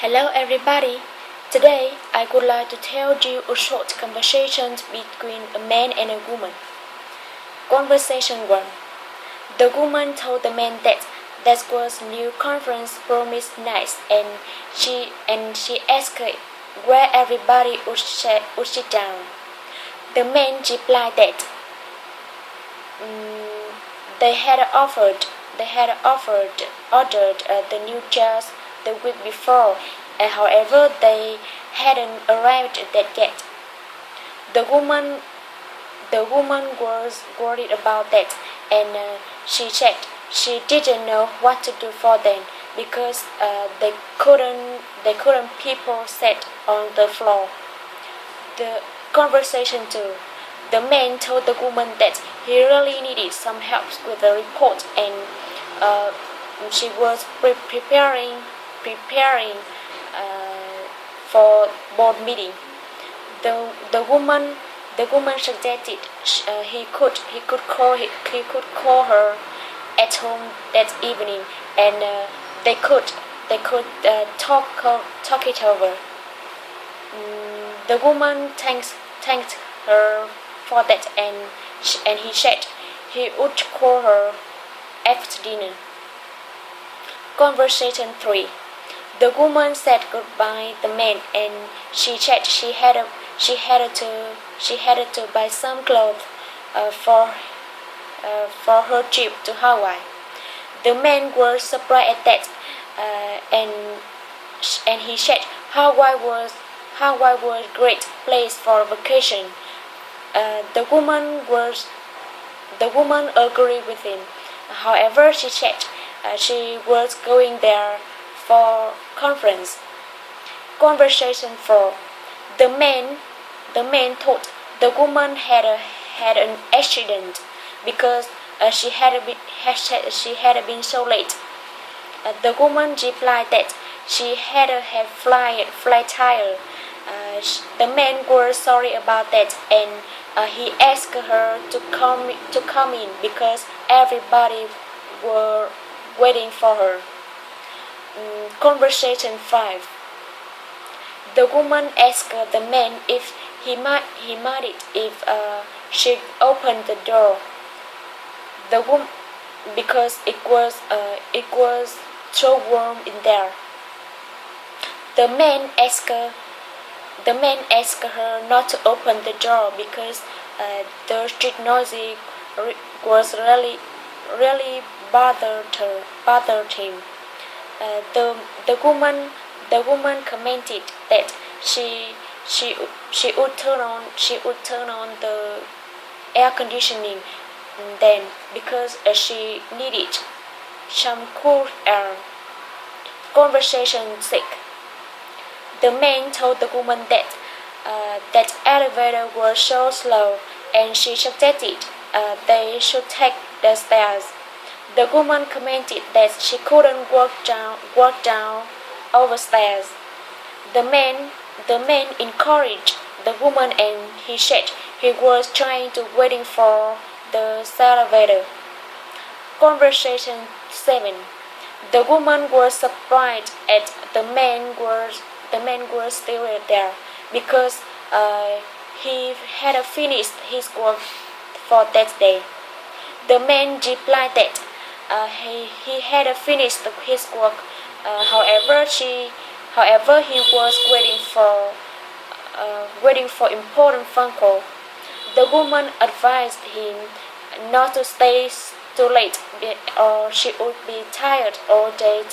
Hello everybody. Today I would like to tell you a short conversation between a man and a woman. Conversation 1. The woman told the man that was new conference promised nice and she asked where everybody would sit down. The man replied that ordered the new chairs the week before, and however they hadn't arrived that yet. The woman was worried about that, and she said she didn't know what to do for them because they couldn't people sat on the floor. The conversation 2. The man told the woman that he really needed some help with the report, and she was preparing for board meeting. The woman suggested he could call her at home that evening, and they could talk it over. The woman thanked her for that, and he said he would call her after dinner. Conversation 3. The woman said goodbye to the man, and she said she had to buy some clothes for her trip to Hawaii. The man was surprised at that, and he said Hawaii was a great place for a vacation. The woman agreed with him. However, she said she was going there for conference. Conversation 4. The man thought the woman had an accident because she had been so late. The woman replied that she had a flat tire. The man was sorry about that, and he asked her to come in because everybody were waiting for her. Conversation 5. The woman asked the man if he minded if she opened the door. Because it was so warm in there. The man asked her not to open the door because the street noise was really bothered him. The woman commented that she would turn on the air conditioning then because she needed some cool air. Conversation 6. The man told the woman that elevator was so slow, and she suggested they should take the stairs. The woman commented that she couldn't walk down over stairs. The man encouraged the woman, and he said he was trying to waiting for the elevator. Conversation 7. The woman was surprised at the man was still there because he had finished his work for that day. The man replied that he had finished his work. However, he was waiting for important phone call. The woman advised him not to stay too late, or she would be tired all day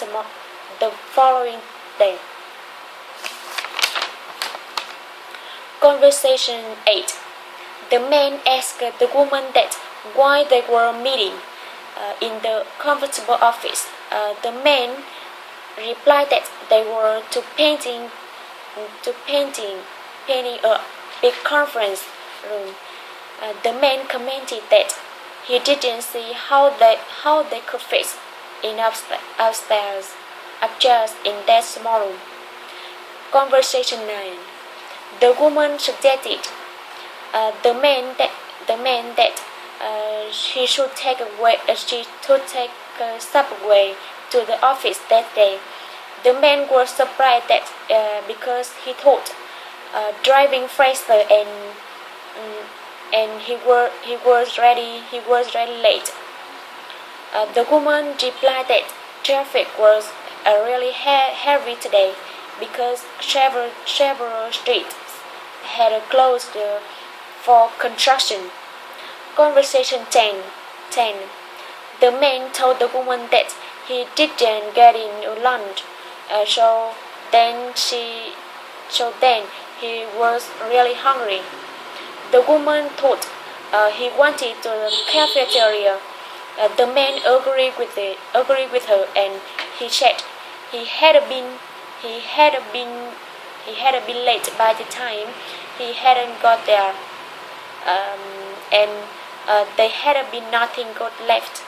the following day. Conversation 8. The man asked the woman that why they were meeting in the comfortable office. The man replied that they were painting a big conference room. The man commented that he didn't see how they could fit enough upstairs just in that small room. Conversation 9. The woman suggested the man that she should take a subway to the office that day. The man was surprised that because he thought driving faster and he was really late. The woman replied that traffic was really heavy today because several streets had closed for construction. Conversation 10. The man told the woman that he didn't get in lunch, so then he was really hungry. The woman thought he wanted the cafeteria. The man agreed with her, and he said he had been late by the time he hadn't got there, and there had been nothing good left.